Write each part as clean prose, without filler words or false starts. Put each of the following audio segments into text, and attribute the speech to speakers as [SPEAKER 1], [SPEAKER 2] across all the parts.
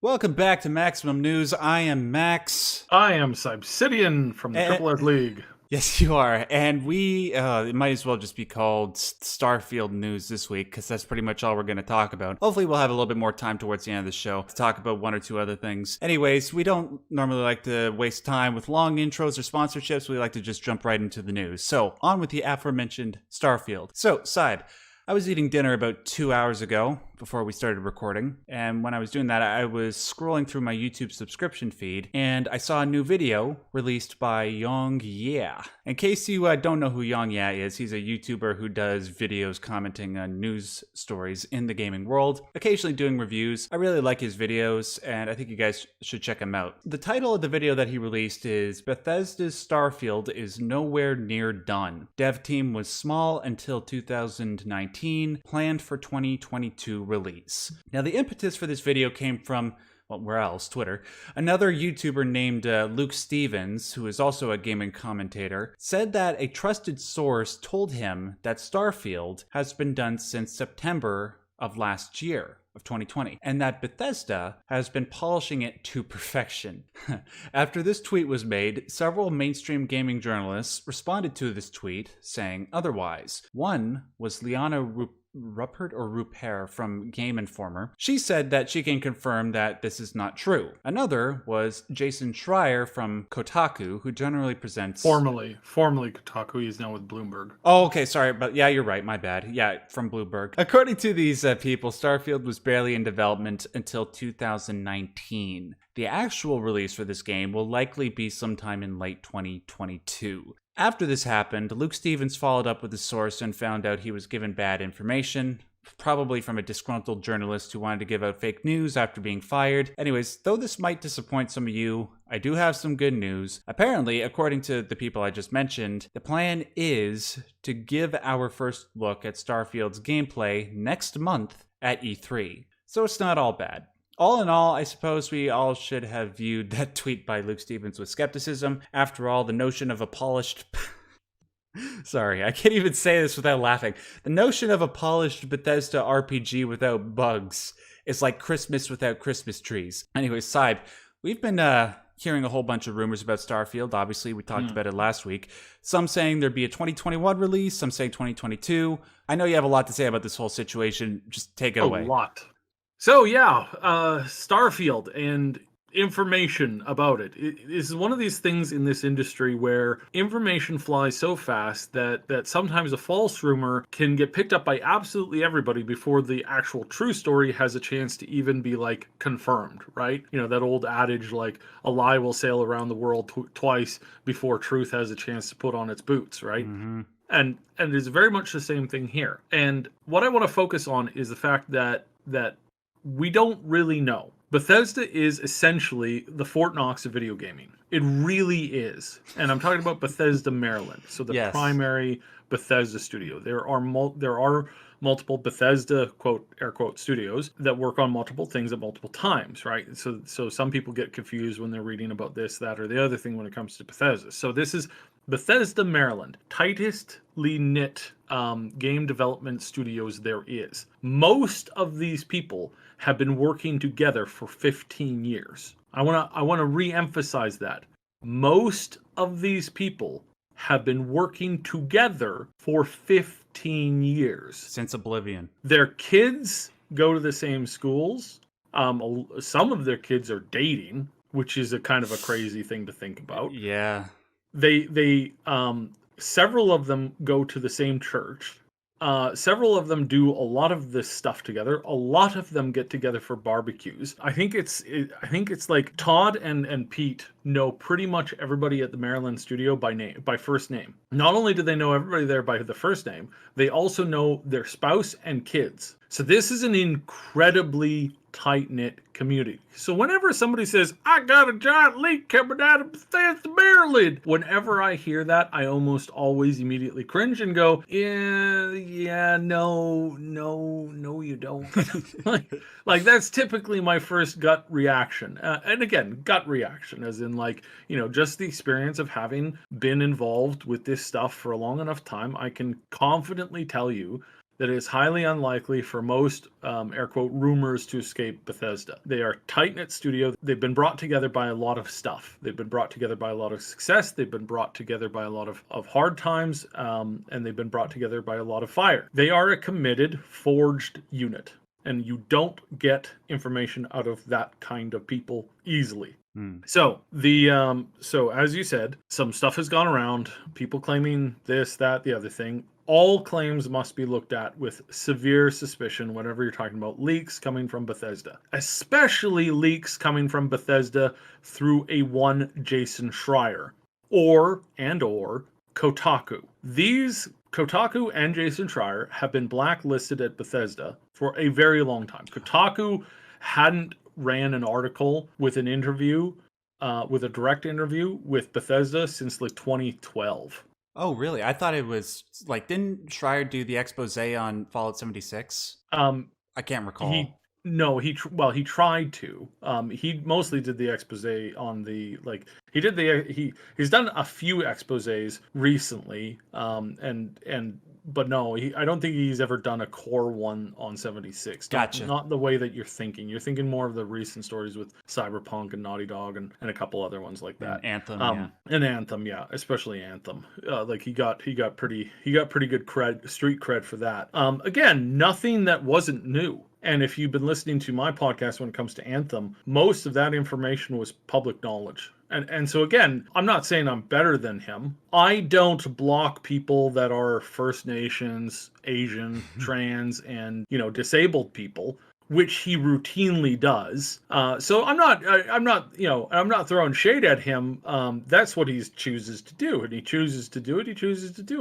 [SPEAKER 1] Welcome back to Maximum News. I am Max.
[SPEAKER 2] I am Sibsidian from the
[SPEAKER 1] And,
[SPEAKER 2] Triple Ed League.
[SPEAKER 1] yes, you are. And it might as well just be called Starfield News this week, because that's pretty much all we're going to talk about. Hopefully, we'll have a little bit more time towards the end of the show to talk about one or two other things. Anyways, we don't normally like to waste time with long intros or sponsorships. We like to just jump right into the news. So, on with the aforementioned Starfield. So, Syb, I was eating dinner about 2 hours ago before we started recording, and when I was doing that, I was scrolling through my YouTube subscription feed, and I saw a new video released by Yong Yeah. In case you don't know who Yong Yeah is, he's a YouTuber who does videos commenting on news stories in the gaming world, occasionally doing reviews. I really like his videos, and I think you guys should check him out. The title of the video that he released is Bethesda's Starfield is nowhere near done. Dev team was small until 2019, planned for 2022 release. Now, the impetus for this video came from, well, where else? Twitter. Another YouTuber named Luke Stevens, who is also a gaming commentator, said that a trusted source told him that Starfield has been done since September of last year. Of 2020, and that Bethesda has been polishing it to perfection. After this tweet was made, several mainstream gaming journalists responded to this tweet saying otherwise. One was Liana Rupert from Game Informer. She said that she can confirm that this is not true. Another was Jason Schreier from Kotaku, who generally presents...
[SPEAKER 2] Formerly Kotaku. He's now with Bloomberg.
[SPEAKER 1] Oh, okay, sorry, but yeah, you're right, my bad. Yeah, from Bloomberg. According to these people, Starfield was barely in development until 2019. The actual release for this game will likely be sometime in late 2022. After this happened, Luke Stevens followed up with the source and found out he was given bad information, probably from a disgruntled journalist who wanted to give out fake news after being fired. Anyways, though this might disappoint some of you, I do have some good news. Apparently, according to the people I just mentioned, the plan is to give our first look at Starfield's gameplay next month at E3. So it's not all bad. All in all, I suppose we all should have viewed that tweet by Luke Stevens with skepticism. After all, the notion of a polished... Sorry, I can't even say this without laughing. The notion of a polished Bethesda RPG without bugs is like Christmas without Christmas trees. Anyways, Syb, we've been hearing a whole bunch of rumors about Starfield. Obviously, we talked about it last week. Some saying there'd be a 2021 release, some saying 2022. I know you have a lot to say about this whole situation. Just take it away.
[SPEAKER 2] A lot. So yeah, Starfield and information about it. It is one of these things in this industry where information flies so fast that sometimes a false rumor can get picked up by absolutely everybody before the actual true story has a chance to even be like confirmed, right? You know, that old adage like a lie will sail around the world twice before truth has a chance to put on its boots, right?
[SPEAKER 1] Mm-hmm.
[SPEAKER 2] And it's very much the same thing here. And what I want to focus on is the fact that we don't really know. Bethesda is essentially the Fort Knox of video gaming. It really is. And I'm talking about Bethesda, Maryland. So the primary Bethesda studio. There are multiple Bethesda, quote, air quote, studios that work on multiple things at multiple times, right? So some people get confused when they're reading about this, that, or the other thing when it comes to Bethesda. So this is Bethesda, Maryland, tightly knit game development studios there is. Most of these people have been working together for 15 years. I want to re-emphasize that. Most of these people have been working together for 15 years.
[SPEAKER 1] Since Oblivion.
[SPEAKER 2] Their kids go to the same schools. Some of their kids are dating, which is a kind of a crazy thing to think about.
[SPEAKER 1] Yeah.
[SPEAKER 2] They several of them go to the same church. Several of them do a lot of this stuff together. A lot of them get together for barbecues. I think it's like Todd and Pete know pretty much everybody at the Maryland studio by first name. Not only do they know everybody there by the first name, they also know their spouse and kids. So this is an incredibly tight-knit community. So whenever somebody says, I got a giant leak coming out of Bethesda, Maryland, whenever I hear that, I almost always immediately cringe and go, no, you don't. like that's typically my first gut reaction. And again, gut reaction, as in like, you know, just the experience of having been involved with this stuff for a long enough time, I can confidently tell you that it is highly unlikely for most, air quote, rumors to escape Bethesda. They are a tight-knit studio. They've been brought together by a lot of stuff. They've been brought together by a lot of success. They've been brought together by a lot of hard times, and they've been brought together by a lot of fire. They are a committed, forged unit, and you don't get information out of that kind of people easily. So so as you said, some stuff has gone around, people claiming this, that, the other thing. All claims must be looked at with severe suspicion whenever you're talking about leaks coming from Bethesda, especially leaks coming from Bethesda through a one Jason Schreier or Kotaku. These Kotaku and Jason Schreier have been blacklisted at Bethesda for a very long time. Kotaku hadn't ran an article with an interview, with a direct interview with Bethesda since like 2012.
[SPEAKER 1] Oh, really? I thought it was like, didn't Schreier do the expose on Fallout 76? I can't recall.
[SPEAKER 2] He tried to. He mostly did the expose on the he's done a few exposés recently. But no, I don't think he's ever done a core one on 76.
[SPEAKER 1] Gotcha.
[SPEAKER 2] Not the way that you're thinking. You're thinking more of the recent stories with Cyberpunk and Naughty Dog and a couple other ones like that.
[SPEAKER 1] And Anthem,
[SPEAKER 2] And Anthem, yeah, especially Anthem. He got pretty good street cred for that. Again, nothing that wasn't new. And if you've been listening to my podcast when it comes to Anthem, most of that information was public knowledge. And so again, I'm not saying I'm better than him. I don't block people that are First Nations, Asian, trans, and disabled people, which he routinely does. So I'm not throwing shade at him. That's what he chooses to do, and he chooses to do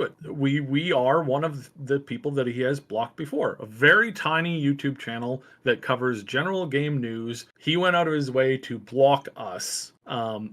[SPEAKER 2] it. We are one of the people that he has blocked before. A very tiny YouTube channel that covers general game news. He went out of his way to block us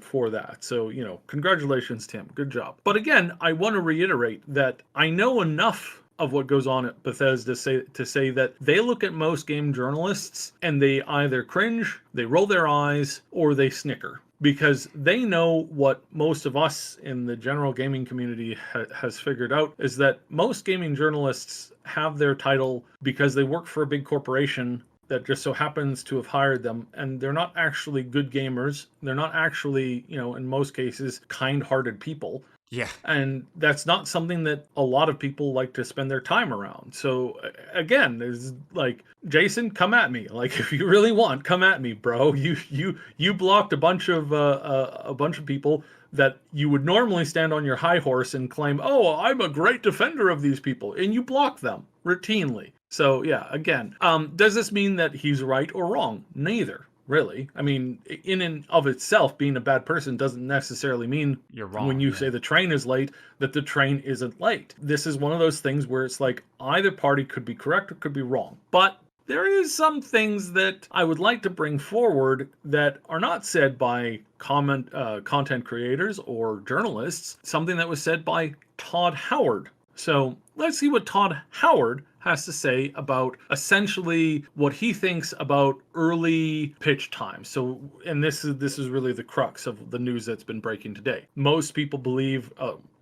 [SPEAKER 2] for that. So, congratulations, Tim. Good job. But again, I want to reiterate that I know enough of what goes on at Bethesda to say that they look at most game journalists and they either cringe, they roll their eyes, or they snicker. Because they know what most of us in the general gaming community has figured out is that most gaming journalists have their title because they work for a big corporation that just so happens to have hired them, and they're not actually good gamers. They're not actually, in most cases, kind-hearted people.
[SPEAKER 1] Yeah.
[SPEAKER 2] And that's not something that a lot of people like to spend their time around. So again, there's like, Jason, come at me. Like, if you really want, come at me, bro. You blocked a bunch of people that you would normally stand on your high horse and claim, "Oh, I'm a great defender of these people," and you block them routinely. So yeah, again, does this mean that he's right or wrong? Neither. Really. I mean, in and of itself, being a bad person doesn't necessarily mean
[SPEAKER 1] you're wrong.
[SPEAKER 2] When you say the train is late, that the train isn't late. This is one of those things where it's like either party could be correct or could be wrong. But there is some things that I would like to bring forward that are not said by content creators or journalists. Something that was said by Todd Howard. So let's see what Todd Howard has to say about essentially what he thinks about early pitch time. So, and this is really the crux of the news that's been breaking today. Most people believe,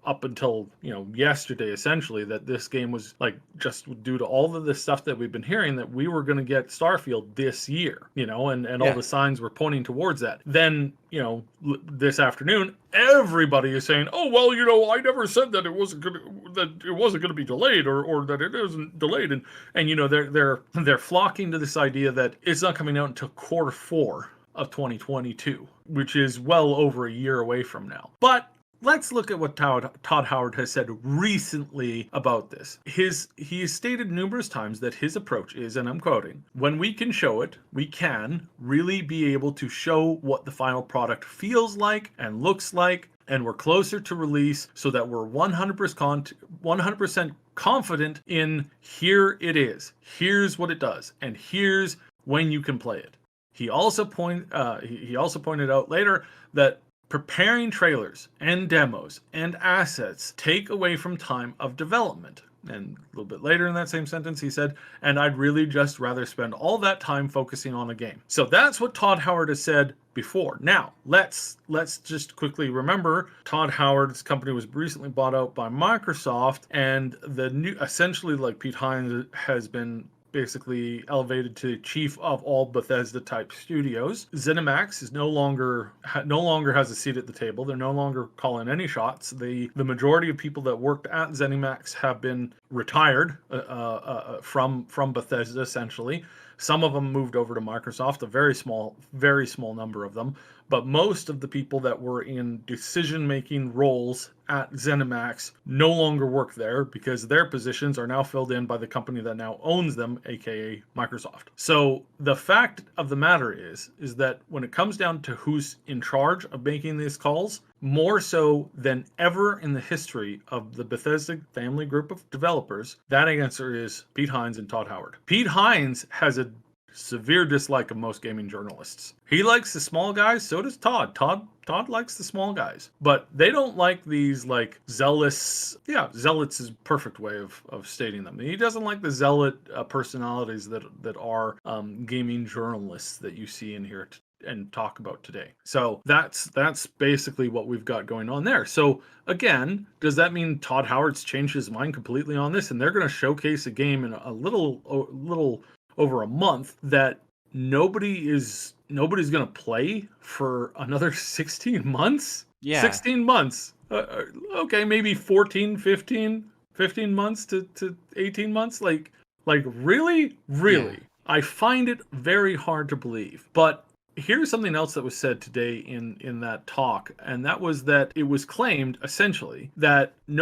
[SPEAKER 2] up until yesterday, essentially, that this game was like, just due to all of the stuff that we've been hearing, that we were going to get Starfield this year, and all the signs were pointing towards that. Then this afternoon, everybody is saying, "Oh well, I never said that it wasn't going to be delayed, or that it isn't delayed," and they're flocking to this idea that it's not coming out until Q4 of 2022, which is well over a year away from now. But let's look at what Todd Howard has said recently about this. He has stated numerous times that his approach is, and I'm quoting, "When we can show it, we can really be able to show what the final product feels like and looks like, and we're closer to release so that we're 100% confident in here it is, here's what it does, and here's when you can play it." He also pointed out later that preparing trailers and demos and assets take away from time of development. And a little bit later in that same sentence, he said, and I'd really just rather spend all that time focusing on the game. So that's what Todd Howard has said before. Now, let's just quickly remember Todd Howard's company was recently bought out by Microsoft, and the new, essentially, like, Pete Hines has been basically elevated to chief of all Bethesda type studios. ZeniMax is no longer has a seat at the table. They're no longer calling any shots. The majority of people that worked at ZeniMax have been retired from Bethesda, essentially. Some of them moved over to Microsoft, a very small number of them. But most of the people that were in decision-making roles at ZeniMax no longer work there because their positions are now filled in by the company that now owns them, aka Microsoft. So the fact of the matter is that when it comes down to who's in charge of making these calls, more so than ever in the history of the Bethesda family group of developers, that answer is Pete Hines and Todd Howard. Pete Hines has a severe dislike of most gaming journalists. He likes the small guys, so does Todd. Todd likes the small guys, but they don't like these like zealots. Yeah, zealots is a perfect way of stating them. He doesn't like the zealot personalities that are gaming journalists that you see in here and talk about today. So that's basically what we've got going on there. So again, does that mean Todd Howard's changed his mind completely on this, and they're going to showcase a game in a little over a month that nobody's going to play for another 16 months?
[SPEAKER 1] Yeah.
[SPEAKER 2] 16 months. Okay, maybe 14, 15 months to 18 months. Like really? Yeah. I find it very hard to believe. But here's something else that was said today in that talk, and that was that it was claimed essentially that they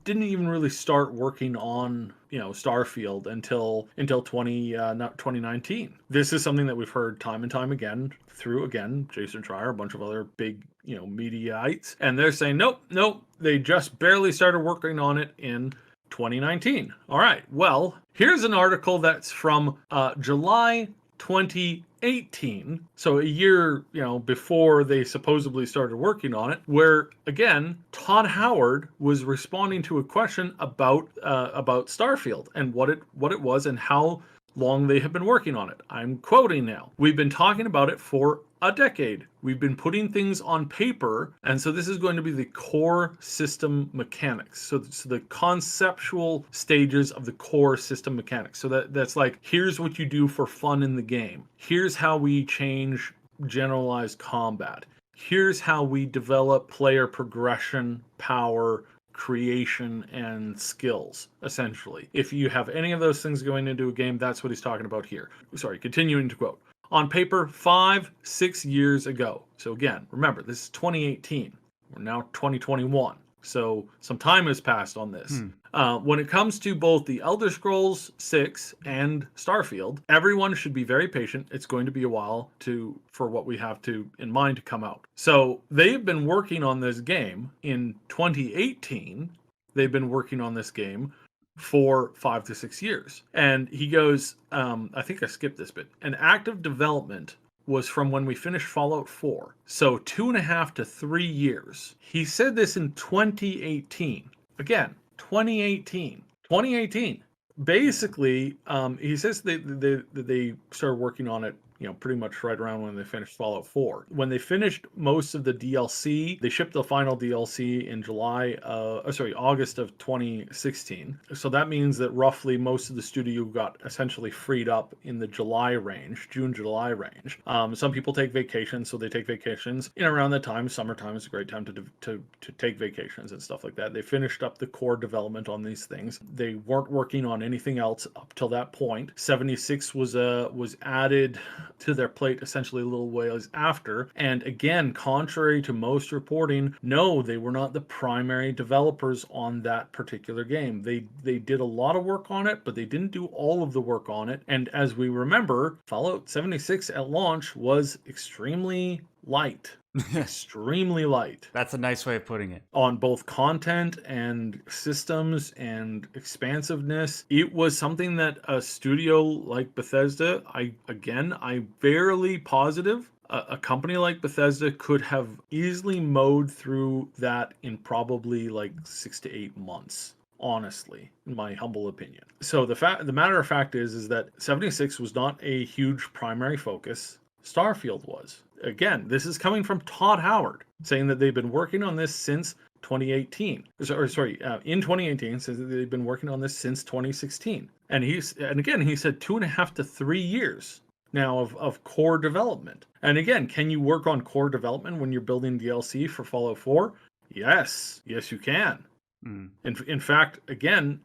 [SPEAKER 2] didn't even really start working on Starfield until 2019. This is something that we've heard time and time again through Jason Schreier, a bunch of other big mediaites, and they're saying nope, they just barely started working on it in 2019. All right, well, here's an article that's from July 2018, so a year before they supposedly started working on it, where again Todd Howard was responding to a question about Starfield and what it was and how long they have been working on it. I'm quoting now. "We've been talking about it for a decade. We've been putting things on paper, and so this is going to be the core system mechanics. So the conceptual stages of the core system mechanics. So that's like, here's what you do for fun in the game. Here's how we change generalized combat. Here's how we develop player progression, power, creation, and skills, essentially. If you have any of those things going into a game, that's what he's talking about here." Sorry, continuing to quote. "On paper 5-6 years ago." So again, remember, this is 2018. We're now 2021. So some time has passed on this. When it comes to both the Elder Scrolls 6 and Starfield, everyone should be very patient. It's going to be a while for what we have in mind to come out. So they've been working on this game in 2018. They've been working on this game for 5 to 6 years. And he goes, I think I skipped this bit. "An active development was from when we finished Fallout 4. So 2.5 to 3 years." He said this in 2018. Again, 2018. Basically, he says they started working on it pretty much right around when they finished Fallout 4. When they finished most of the DLC, they shipped the final DLC in August of 2016. So that means that roughly most of the studio got essentially freed up in the June-July range. Some people take vacations, so they take vacations in around that time. Summertime is a great time to take vacations and stuff like that. They finished up the core development on these things. They weren't working on anything else up till that point. 76 was added to their plate essentially a little ways after. And again, contrary to most reporting, no, they were not the primary developers on that particular game. They did a lot of work on it, but they didn't do all of the work on it. And as we remember, Fallout 76 at launch was extremely light. Extremely light.
[SPEAKER 1] That's a nice way of putting it.
[SPEAKER 2] On both content and systems and expansiveness. It was something that a studio like Bethesda, I'm barely positive a company like Bethesda could have easily mowed through that in probably like 6 to 8 months. honestly, in my humble opinion. So the matter of fact is that 76 was not a huge primary focus. Starfield was. Again, this is coming from Todd Howard, saying that they've been working on this since 2018. In 2018, says that they've been working on this since 2016. And again, he said 2.5 to 3 years now of core development. And again, can you work on core development when you're building DLC for Fallout 4? Yes, you can. In fact, again,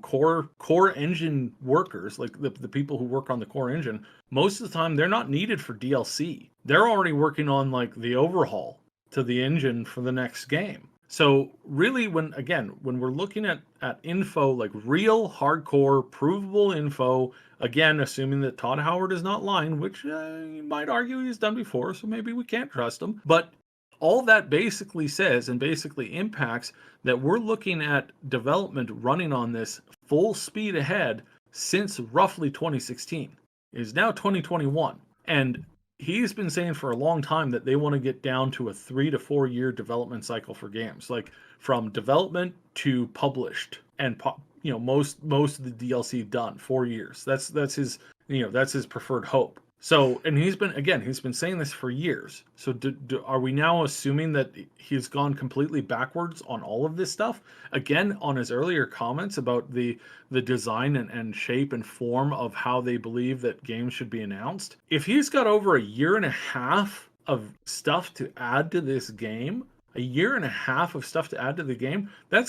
[SPEAKER 2] core engine workers, like the people who work on the core engine, most of the time they're not needed for DLC. They're already working on like the overhaul to the engine for the next game. So really, when we're looking at info, like real hardcore provable info, again, assuming that Todd Howard is not lying, which you might argue he's done before, so maybe we can't trust him, but all that basically says and basically impacts that we're looking at development running on this full speed ahead since roughly 2016. It is now 2021. And he's been saying for a long time that they want to get down to a 3 to 4 year development cycle for games, like from development to published, and most of the DLC done 4 years. That's his preferred hope. So, and he's been saying this for years. So are we now assuming that he's gone completely backwards on all of this stuff? Again, on his earlier comments about the design and shape and form of how they believe that games should be announced. If he's got over a year and a half of stuff to add to this game, that's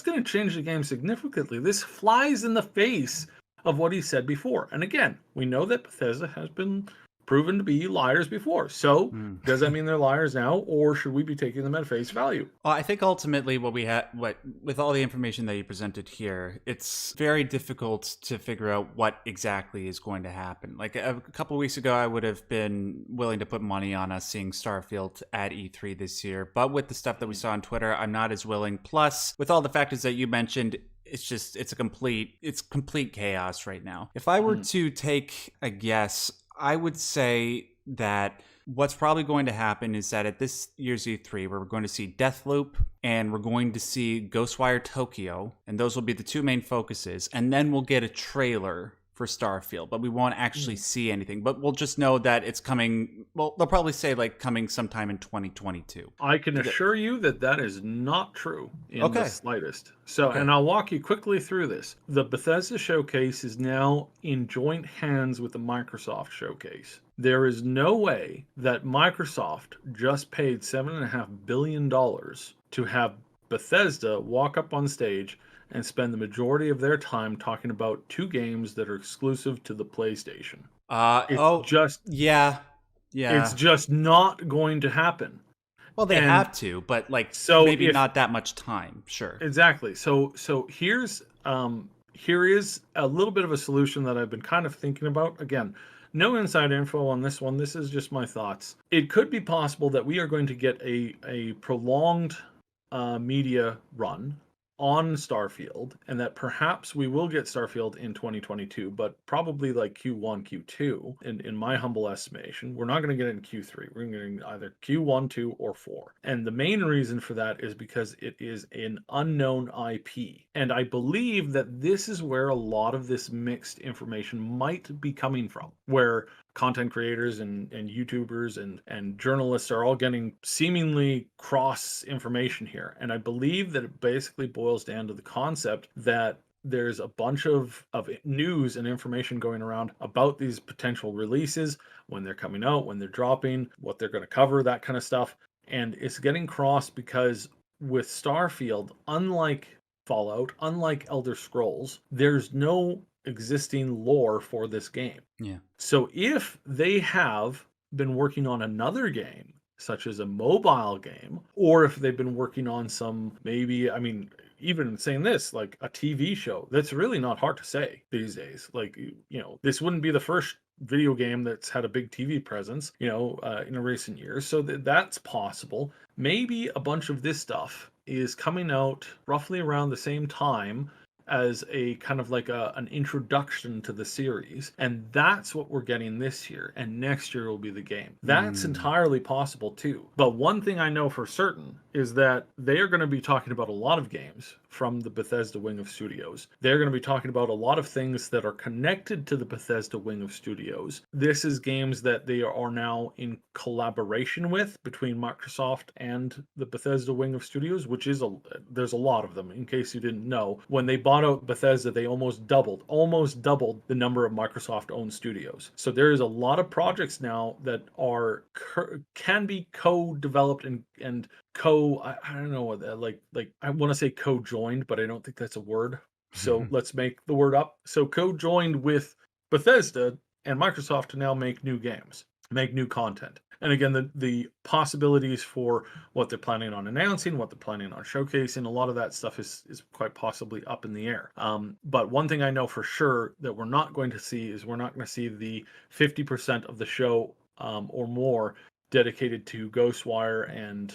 [SPEAKER 2] going to change the game significantly. This flies in the face of what he said before. And again, we know that Bethesda has been proven to be liars before. So does that mean they're liars now, or should we be taking them at face value?
[SPEAKER 1] Well, I think ultimately with all the information that you presented here, it's very difficult to figure out what exactly is going to happen. Like a couple of weeks ago, I would have been willing to put money on us seeing Starfield at E3 this year. But with the stuff that we saw on Twitter, I'm not as willing. Plus, with all the factors that you mentioned, it's complete chaos right now. If I were to take a guess, I would say that what's probably going to happen is that at this year's E3, we're going to see Deathloop and we're going to see Ghostwire Tokyo, and those will be the two main focuses. And then we'll get a trailer for Starfield, but we won't actually see anything. But we'll just know that it's coming. Well, they'll probably say like coming sometime in 2022.
[SPEAKER 2] I can assure you that is not true in the slightest. So, and I'll walk you quickly through this. The Bethesda showcase is now in joint hands with the Microsoft showcase. There is no way that Microsoft just paid $7.5 billion to have Bethesda walk up on stage and spend the majority of their time talking about two games that are exclusive to the PlayStation. It's just not going to happen.
[SPEAKER 1] Well, they have to, but maybe not that much time. Sure.
[SPEAKER 2] Exactly. So here is a little bit of a solution that I've been kind of thinking about. Again, no inside info on this one. This is just my thoughts. It could be possible that we are going to get a prolonged media run on Starfield, and that perhaps we will get Starfield in 2022, but probably like Q1, Q2, in my humble estimation. We're not going to get it in Q3. We're going to get either Q1, 2, or 4. And the main reason for that is because it is an unknown IP. And I believe that this is where a lot of this mixed information might be coming from, where content creators and YouTubers and journalists are all getting seemingly cross information here. And I believe that it basically boils down to the concept that there's a bunch of news and information going around about these potential releases, when they're coming out, when they're dropping, what they're going to cover, that kind of stuff. And it's getting crossed because with Starfield, unlike Fallout, unlike Elder Scrolls, there's no existing lore for this game.
[SPEAKER 1] Yeah.
[SPEAKER 2] So if they have been working on another game, such as a mobile game, or if they've been working on some, maybe, I mean, even saying this, like a TV show, that's really not hard to say these days. Like, this wouldn't be the first video game that's had a big TV presence, in recent years. So that's possible. Maybe a bunch of this stuff is coming out roughly around the same time as a kind of like an introduction to the series, and that's what we're getting this year, and next year will be the game. That's entirely possible too. But one thing I know for certain is that they are going to be talking about a lot of games from the Bethesda wing of studios. They're going to be talking about a lot of things that are connected to the Bethesda wing of studios. This is games that they are now in collaboration with between Microsoft and the Bethesda wing of studios, which is there's a lot of them. In case you didn't know, when they bought out Bethesda, they almost doubled the number of Microsoft-owned studios. So there is a lot of projects now that are can be co-developed and I don't know what that, like I want to say co-joined, but I don't think that's a word. So let's make the word up. So co-joined with Bethesda and Microsoft to now make new games, make new content. And again, the possibilities for what they're planning on announcing, what they're planning on showcasing, a lot of that stuff is quite possibly up in the air. But one thing I know for sure that we're not going to see is we're not going to see the 50% of the show or more dedicated to Ghostwire and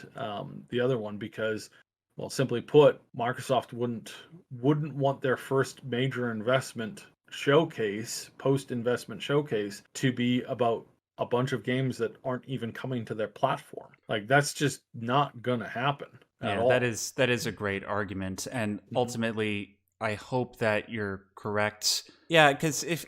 [SPEAKER 2] the other one, because, well, simply put, Microsoft wouldn't want their first major investment showcase, post-investment showcase, to be about a bunch of games that aren't even coming to their platform. Like, that's just not gonna happen at all.
[SPEAKER 1] that is a great argument, and ultimately I hope that you're correct. Yeah, because if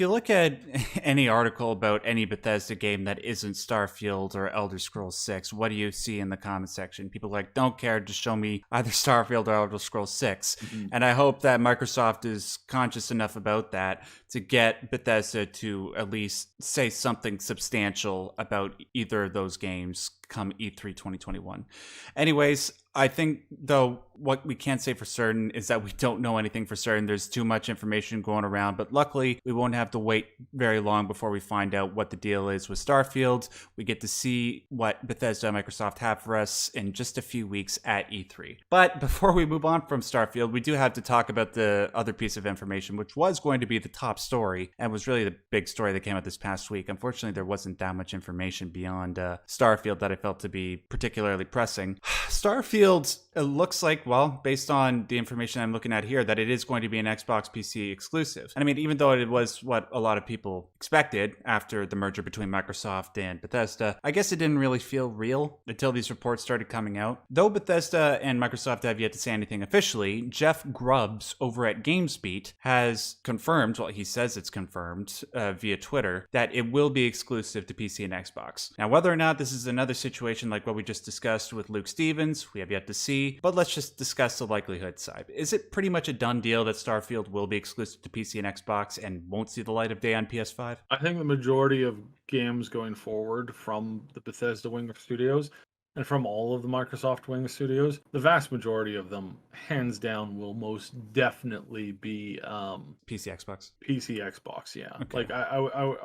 [SPEAKER 1] you look at any article about any Bethesda game that isn't Starfield or Elder Scrolls 6, what do you see in the comment section? People like, don't care, just show me either Starfield or Elder Scrolls 6. And I hope that Microsoft is conscious enough about that to get Bethesda to at least say something substantial about either of those games come E3 2021. Anyways, I think, though, what we can't say for certain is that we don't know anything for certain. There's too much information going around, but luckily we won't have to wait very long before we find out what the deal is with Starfield. We get to see what Bethesda and Microsoft have for us in just a few weeks at E3. But before we move on from Starfield, we do have to talk about the other piece of information, which was going to be the top story and was really the big story that came out this past week. Unfortunately, there wasn't that much information beyond Starfield that I felt to be particularly pressing. Starfield, it looks like, well, based on the information I'm looking at here, that it is going to be an Xbox PC exclusive. And I mean, even though it was what a lot of people expected after the merger between Microsoft and Bethesda, I guess it didn't really feel real until these reports started coming out. Though Bethesda and Microsoft have yet to say anything officially, Jeff Grubbs over at GamesBeat has confirmed, well, he says it's confirmed via Twitter, that it will be exclusive to PC and Xbox. Now, whether or not this is another situation like what we just discussed with Luke Stevens, we have yet to see, but let's just discuss the likelihood side. Is it pretty much a done deal that Starfield will be exclusive to PC and Xbox and won't see the light of day on PS5?
[SPEAKER 2] I think the majority of games going forward from the Bethesda wing of studios and from all of the Microsoft wing of studios, the vast majority of them, hands down, will most definitely be
[SPEAKER 1] PC Xbox.
[SPEAKER 2] PC Xbox, yeah.
[SPEAKER 1] Okay.
[SPEAKER 2] Like I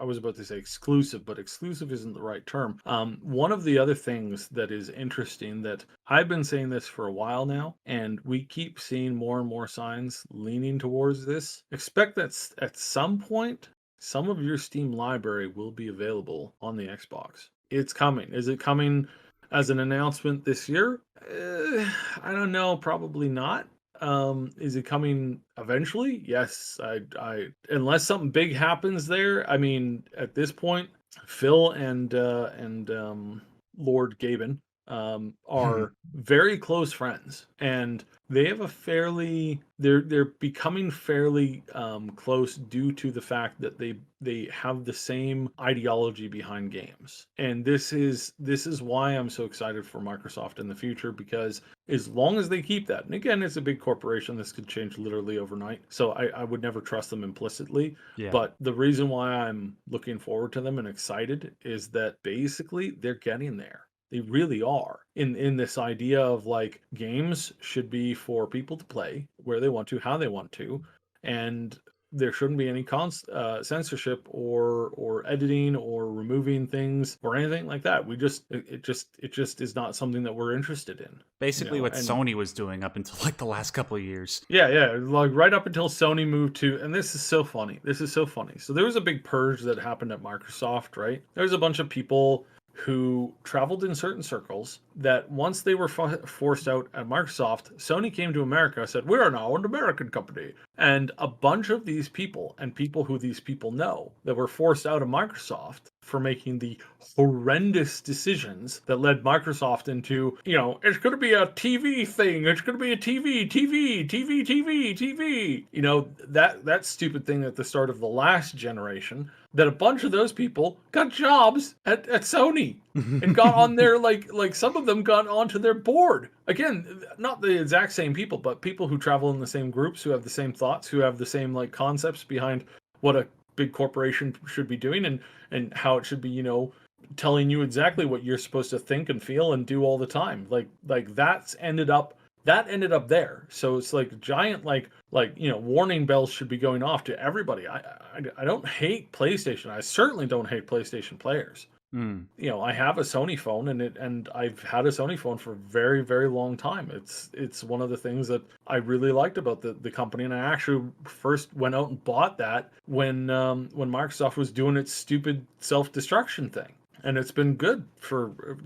[SPEAKER 2] was about to say exclusive, but exclusive isn't the right term. One of the other things that is interesting, that I've been saying this for a while now, and we keep seeing more and more signs leaning towards this. Expect that at some point, some of your Steam library will be available on the Xbox. It's coming. Is it coming as an announcement this year? I don't know. Probably not. Is it coming eventually? Yes. I unless something big happens there. I mean, at this point, Phil and Lord Gaben are very close friends, and they have a fairly they're becoming fairly close due to the fact that they have the same ideology behind games. And this is why I'm so excited for Microsoft in the future, because as long as they keep that, and again, it's a big corporation, this could change literally overnight, so I would never trust them implicitly.
[SPEAKER 1] Yeah.
[SPEAKER 2] But the reason why I'm looking forward to them and excited is that basically they're getting there. They really are in this idea of, like, games should be for people to play where they want to, how they want to, and there shouldn't be any censorship or editing or removing things or anything like that. It just is not something that we're interested in.
[SPEAKER 1] Basically, what Sony was doing up until like the last couple of years.
[SPEAKER 2] Yeah, like right up until Sony moved to, and this is so funny. So there was a big purge that happened at Microsoft, right? There was a bunch of people who traveled in certain circles that once they were forced out at Microsoft, Sony came to America and said, "We are now an American company." And a bunch of these people, and people who these people know, that were forced out of Microsoft, for making the horrendous decisions that led Microsoft into, it's going to be a TV thing. It's going to be a TV. That stupid thing at the start of the last generation, that a bunch of those people got jobs at Sony and got on their, like some of them got onto their board. Again, not the exact same people, but people who travel in the same groups, who have the same thoughts, who have the same like concepts behind what a big corporation should be doing, and how it should be, telling you exactly what you're supposed to think and feel and do all the time. Like that ended up there. So it's like giant, warning bells should be going off to everybody. I don't hate PlayStation. I certainly don't hate PlayStation players. I have a Sony phone, and I've had a Sony phone for a very, very long time. It's one of the things that I really liked about the company, and I actually first went out and bought that when Microsoft was doing its stupid self-destruction thing. And it's been good for,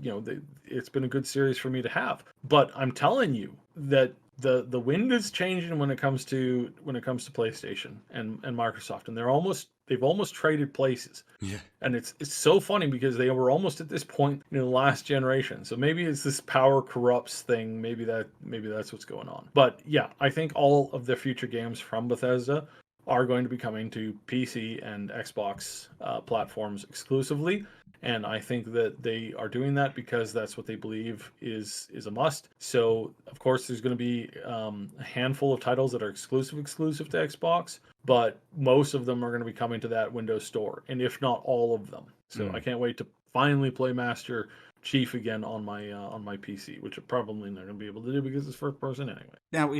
[SPEAKER 2] it's been a good series for me to have. But I'm telling you that the wind is changing when it comes to PlayStation and Microsoft, and they've almost traded places.
[SPEAKER 1] Yeah.
[SPEAKER 2] And it's so funny because they were almost at this point in the last generation. So maybe it's this power corrupts thing. Maybe that's what's going on. But yeah, I think all of the future games from Bethesda are going to be coming to PC and Xbox platforms exclusively. And I think that they are doing that because that's what they believe is a must. So, of course, there's going to be a handful of titles that are exclusive to Xbox, but most of them are going to be coming to that Windows Store, and if not all of them. So I can't wait to finally play Master Chief again on my PC, which I'm probably not going to be able to do because it's first person anyway.
[SPEAKER 1] Now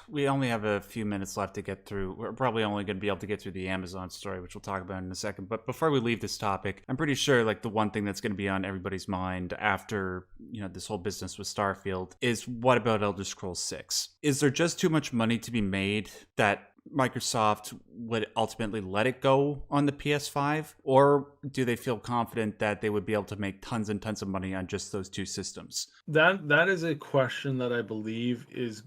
[SPEAKER 1] we only have a few minutes left to get through. We're probably only going to be able to get through the Amazon story, which we'll talk about in a second. But before we leave this topic, I'm pretty sure like the one thing that's going to be on everybody's mind after this whole business with Starfield is, what about Elder Scrolls 6? Is there just too much money to be made that Microsoft would ultimately let it go on the PS5, or do they feel confident that they would be able to make tons and tons of money on just those two systems?
[SPEAKER 2] That is a question that I believe is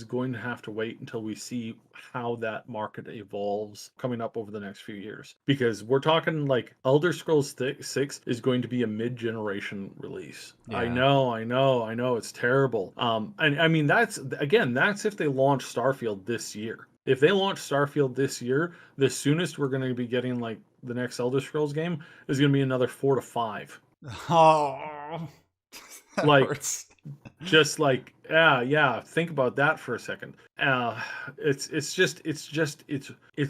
[SPEAKER 2] going to have to wait until we see how that market evolves coming up over the next few years, because we're talking like Elder Scrolls 6 is going to be a mid-generation release. Yeah. I know it's terrible. And I mean, that's if they launch Starfield this year. If they launch Starfield this year, the soonest we're going to be getting like the next Elder Scrolls game is going to be another 4 to 5.
[SPEAKER 1] Oh, that hurts.
[SPEAKER 2] Just like, yeah. Think about that for a second. It's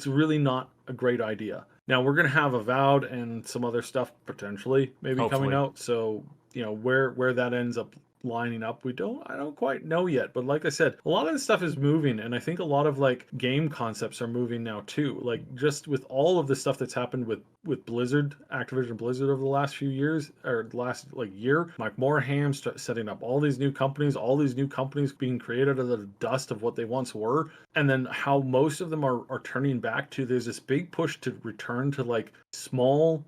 [SPEAKER 2] really not a great idea. Now we're going to have Avowed and some other stuff potentially maybe coming out. So where that ends up lining up, I don't quite know yet. But like I said, a lot of this stuff is moving, and I think a lot of like game concepts are moving now too. Like just with all of the stuff that's happened with Blizzard, Activision Blizzard over the last few years, or the last year, Mike Morhaime setting up all these new companies being created out of the dust of what they once were, and then how most of them are turning back to, there's this big push to return to like small,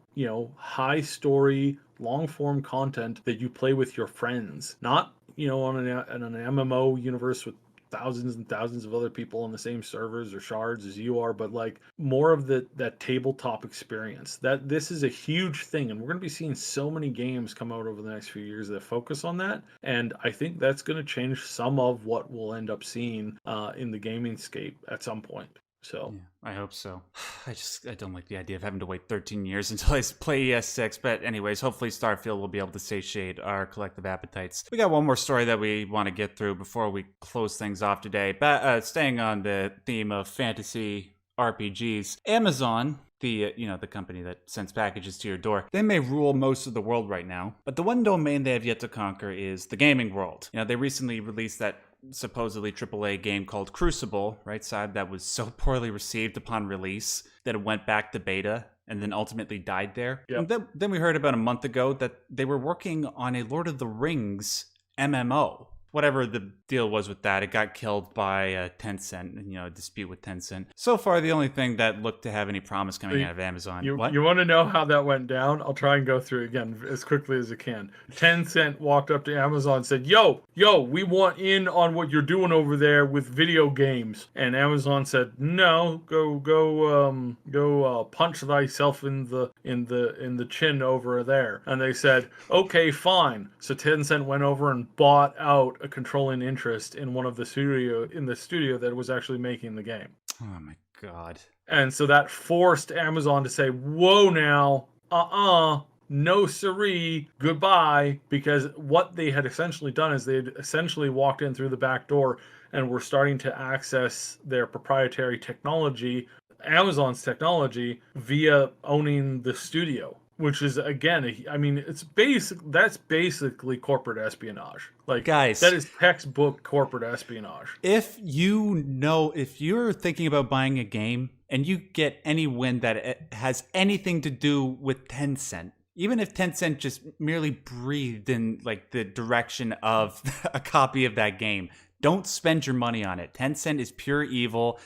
[SPEAKER 2] high story, long form content that you play with your friends, not on an MMO universe with thousands and thousands of other people on the same servers or shards as you are, but like more of that tabletop experience. That this is a huge thing, and we're going to be seeing so many games come out over the next few years that focus on that, and I think that's going to change some of what we'll end up seeing in the gaming scape at some point. So
[SPEAKER 1] yeah, I hope so. I don't like the idea of having to wait 13 years until I play ES6. But anyways, hopefully Starfield will be able to satiate our collective appetites. We got one more story that we want to get through before we close things off today. But staying on the theme of fantasy RPGs, Amazon, the company that sends packages to your door, they may rule most of the world right now, but the one domain they have yet to conquer is the gaming world. They recently released that supposedly AAA game called Crucible, right, Syb, that was so poorly received upon release that it went back to beta and then ultimately died there. Yep. And then we heard about a month ago that they were working on a Lord of the Rings MMO. whatever the deal was with that, it got killed by Tencent, a dispute with Tencent. So far, the only thing that looked to have any promise coming out of Amazon.
[SPEAKER 2] You
[SPEAKER 1] What?
[SPEAKER 2] want to know how that went down? I'll try and go through it again as quickly as I can. Tencent walked up to Amazon and said, yo, we want in on what you're doing over there with video games. And Amazon said, no, go punch thyself in the chin over there. And they said, okay, fine. So Tencent went over and bought out a controlling interest in the studio that was actually making the game.
[SPEAKER 1] Oh my God.
[SPEAKER 2] And so that forced Amazon to say, whoa now, no siree, goodbye, because what they had essentially done is they had essentially walked in through the back door and were starting to access their proprietary technology, Amazon's technology, via owning the studio. Which is, again, I mean, that's basically corporate espionage. Like,
[SPEAKER 1] guys,
[SPEAKER 2] that is textbook corporate espionage.
[SPEAKER 1] If you're thinking about buying a game and you get any win that it has anything to do with Tencent, even if Tencent just merely breathed in like the direction of a copy of that game, don't spend your money on it. Tencent is pure evil.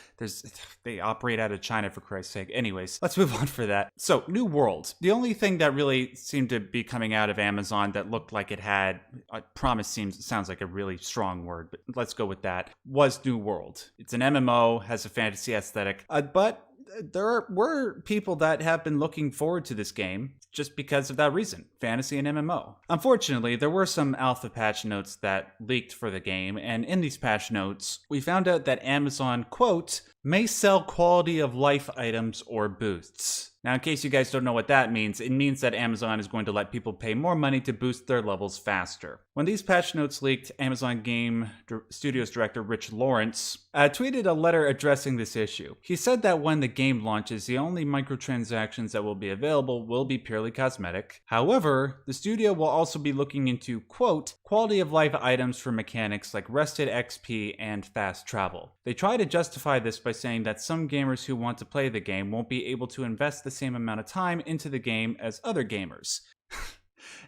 [SPEAKER 1] They operate out of China, for Christ's sake. Anyways, let's move on for that. So, New World. The only thing that really seemed to be coming out of Amazon that looked like it had promise sounds like a really strong word, but let's go with that, was New World. It's an MMO, has a fantasy aesthetic, but there were people that have been looking forward to this game just because of that reason, fantasy and MMO. Unfortunately, there were some alpha patch notes that leaked for the game, and in these patch notes, we found out that Amazon, quote, may sell quality of life items or boosts. Now, in case you guys don't know what that means, it means that Amazon is going to let people pay more money to boost their levels faster. When these patch notes leaked, Amazon Game Studios director Rich Lawrence tweeted a letter addressing this issue. He said that when the game launches, the only microtransactions that will be available will be purely cosmetic. However, the studio will also be looking into, quote, quality of life items for mechanics like rested XP and fast travel. They try to justify this by saying that some gamers who want to play the game won't be able to invest the same amount of time into the game as other gamers.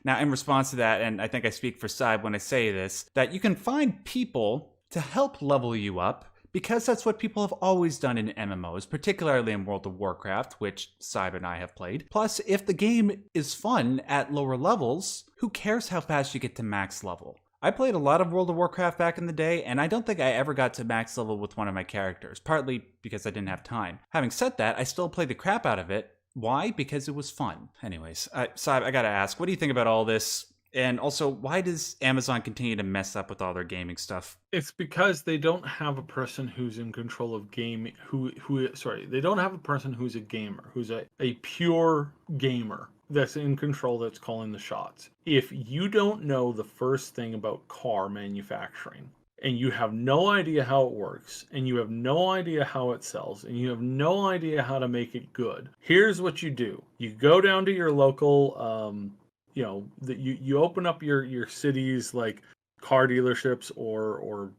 [SPEAKER 1] Now, in response to that, and I think I speak for Syb when I say this, that you can find people to help level you up, because that's what people have always done in MMOs, particularly in World of Warcraft, which Syb and I have played. Plus, if the game is fun at lower levels, who cares how fast you get to max level? I played a lot of World of Warcraft back in the day, and I don't think I ever got to max level with one of my characters, partly because I didn't have time. Having said that, I still played the crap out of it. Why? Because it was fun. Anyways, Syb, I gotta ask, what do you think about all this? And also, why does Amazon continue to mess up with all their gaming stuff?
[SPEAKER 2] It's because they don't have a person who's in control of gaming. They don't have a person who's a gamer, who's a pure gamer that's in control, that's calling the shots. If you don't know the first thing about car manufacturing, and you have no idea how it works, and you have no idea how it sells, and you have no idea how to make it good, here's what you do. You go down to your local, you open up your city's like car dealerships or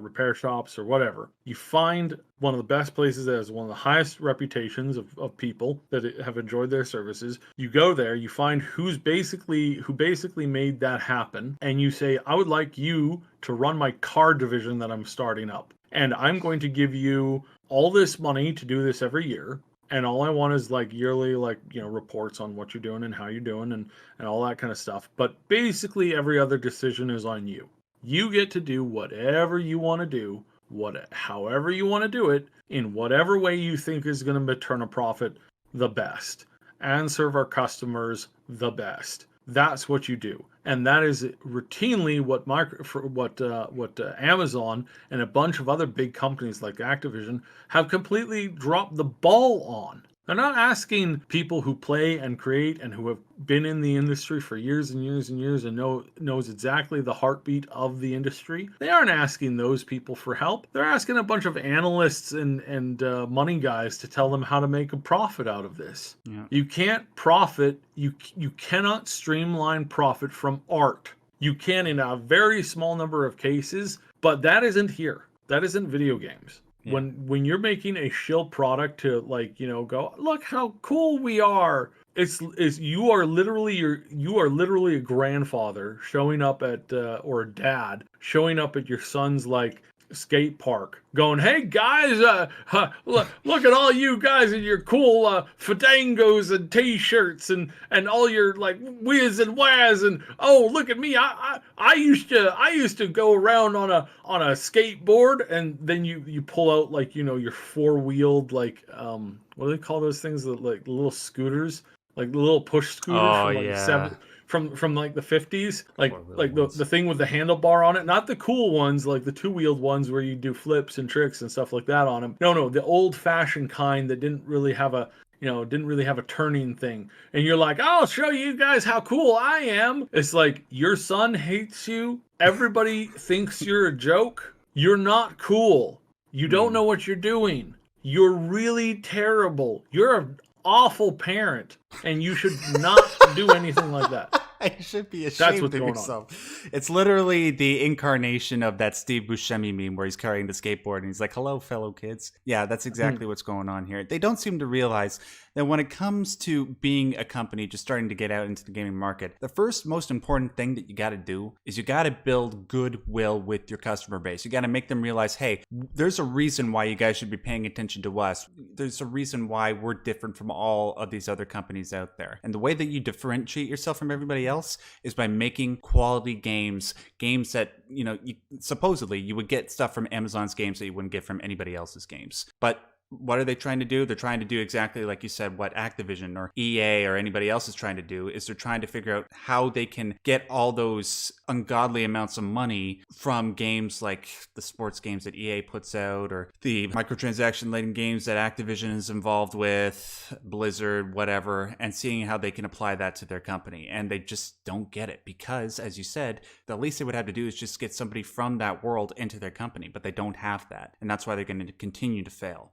[SPEAKER 2] repair shops or whatever. You find one of the best places that has one of the highest reputations of people that have enjoyed their services. You go there, you find who basically made that happen, and you say, I would like you to run my car division that I'm starting up, and I'm going to give you all this money to do this every year. And all I want is like yearly, reports on what you're doing and how you're doing and all that kind of stuff. But basically every other decision is on you. You get to do whatever you want to do, however you want to do it, in whatever way you think is going to turn a profit the best and serve our customers the best. That's what you do. And that is routinely what Amazon and a bunch of other big companies like Activision have completely dropped the ball on. They're not asking people who play and create and who have been in the industry for years and years and years and knows exactly the heartbeat of the industry. They aren't asking those people for help. They're asking a bunch of analysts and money guys to tell them how to make a profit out of this. Yeah. You can't profit. You cannot streamline profit from art. You can in a very small number of cases, but that isn't here. That isn't video games. Yeah. When you're making a shill product to go, look how cool we are. It's you are literally a grandfather showing up at or a dad showing up at your son's like skate park, going, "Hey guys, look at all you guys in your cool fandangos and t-shirts and all your like whiz and waz, and oh look at me, I used to go around on a skateboard," and then you pull out like your four-wheeled like what do they call those things, like little scooters, like the little push scooters
[SPEAKER 1] Oh
[SPEAKER 2] from like
[SPEAKER 1] yeah,
[SPEAKER 2] from like the 50s, like
[SPEAKER 1] four-wheeled
[SPEAKER 2] the
[SPEAKER 1] ones.
[SPEAKER 2] thing with the handlebar on it, not the cool ones like the two-wheeled ones where you do flips and tricks and stuff like that on them. No, the old-fashioned kind that didn't really have a turning thing. And you're like, "I'll show you guys how cool I am." It's like your son hates you. Everybody thinks you're a joke. You're not cool. You don't know what you're doing. You're really terrible. You're an awful parent, and you should not do anything like that.
[SPEAKER 1] You should be
[SPEAKER 2] That's
[SPEAKER 1] ashamed
[SPEAKER 2] what's
[SPEAKER 1] of
[SPEAKER 2] going on.
[SPEAKER 1] yourself. It's literally the incarnation of that Steve Buscemi meme where he's carrying the skateboard and he's like, "Hello, fellow kids." Yeah, that's exactly what's going on here. They don't seem to realize that when it comes to being a company just starting to get out into the gaming market, the first most important thing that you got to do is you got to build goodwill with your customer base. You got to make them realize, hey, there's a reason why you guys should be paying attention to us. There's a reason why we're different from all of these other companies out there. And the way that you differentiate yourself from everybody else is by making quality games that, supposedly you would get stuff from Amazon's games that you wouldn't get from anybody else's games. But what are they trying to do? They're trying to do exactly like you said, what Activision or EA or anybody else is trying to do, is they're trying to figure out how they can get all those ungodly amounts of money from games like the sports games that EA puts out, or the microtransaction laden games that Activision is involved with, Blizzard, whatever, and seeing how they can apply that to their company. And they just don't get it because, as you said, the least they would have to do is just get somebody from that world into their company, but they don't have that. And that's why they're going to continue to fail.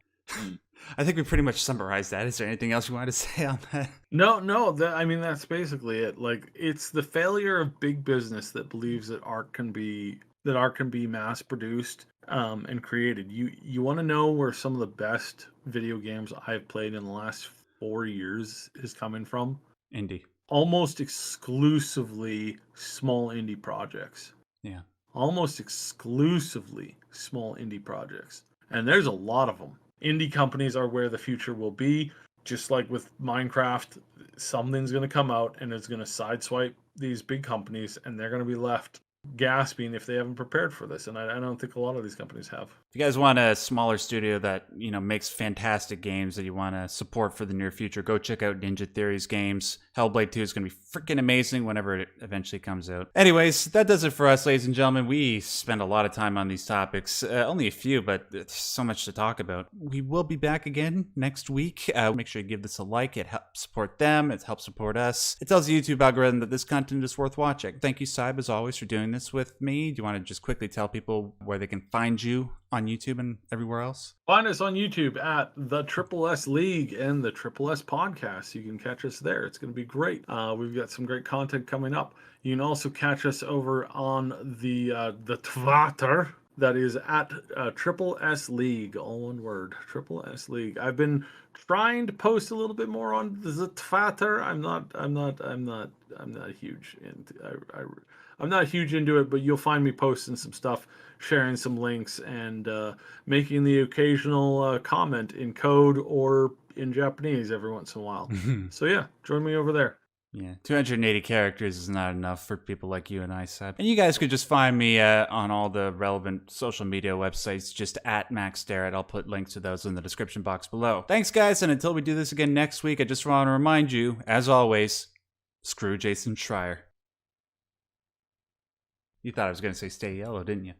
[SPEAKER 1] I think we pretty much summarized that. Is there anything else you want to say on that?
[SPEAKER 2] No, I mean, that's basically it. Like, it's the failure of big business that believes that art can be mass produced and created. You want to know where some of the best video games I've played in the last 4 years is coming from?
[SPEAKER 1] Indie.
[SPEAKER 2] Almost exclusively small indie projects.
[SPEAKER 1] Yeah.
[SPEAKER 2] Almost exclusively small indie projects. And there's a lot of them. Indie companies are where the future will be. Just like with Minecraft, something's going to come out and it's going to sideswipe these big companies, and they're going to be left gasping if they haven't prepared for this. And I don't think a lot of these companies have.
[SPEAKER 1] If you guys want a smaller studio that, makes fantastic games that you want to support for the near future, go check out Ninja Theory's games. Hellblade 2 is going to be freaking amazing whenever it eventually comes out. Anyways, that does it for us, ladies and gentlemen. We spend a lot of time on these topics. Only a few, but there's so much to talk about. We will be back again next week. Make sure you give this a like. It helps support them. It helps support us. It tells the YouTube algorithm that this content is worth watching. Thank you, Syb, as always, for doing this with me. Do you want to just quickly tell people where they can find you on YouTube and everywhere else?
[SPEAKER 2] Find us on YouTube at the Triple S League and the Triple S Podcast. You can catch us there. It's going to be great. We've got some great content coming up. You can also catch us over on the Twitter. That is at Triple S League, all one word, Triple S League. I've been trying to post a little bit more on the Twitter. I'm not huge I'm not huge into it, but you'll find me posting some stuff, sharing some links, and making the occasional comment in code or in Japanese every once in a while. So yeah, join me over there.
[SPEAKER 1] Yeah, 280 characters is not enough for people like you and I, Syb. And you guys could just find me on all the relevant social media websites, just at Max Starrett. I'll put links to those in the description box below. Thanks, guys, and until we do this again next week, I just want to remind you, as always, screw Jason Schreier. You thought I was going to say stay yellow, didn't you?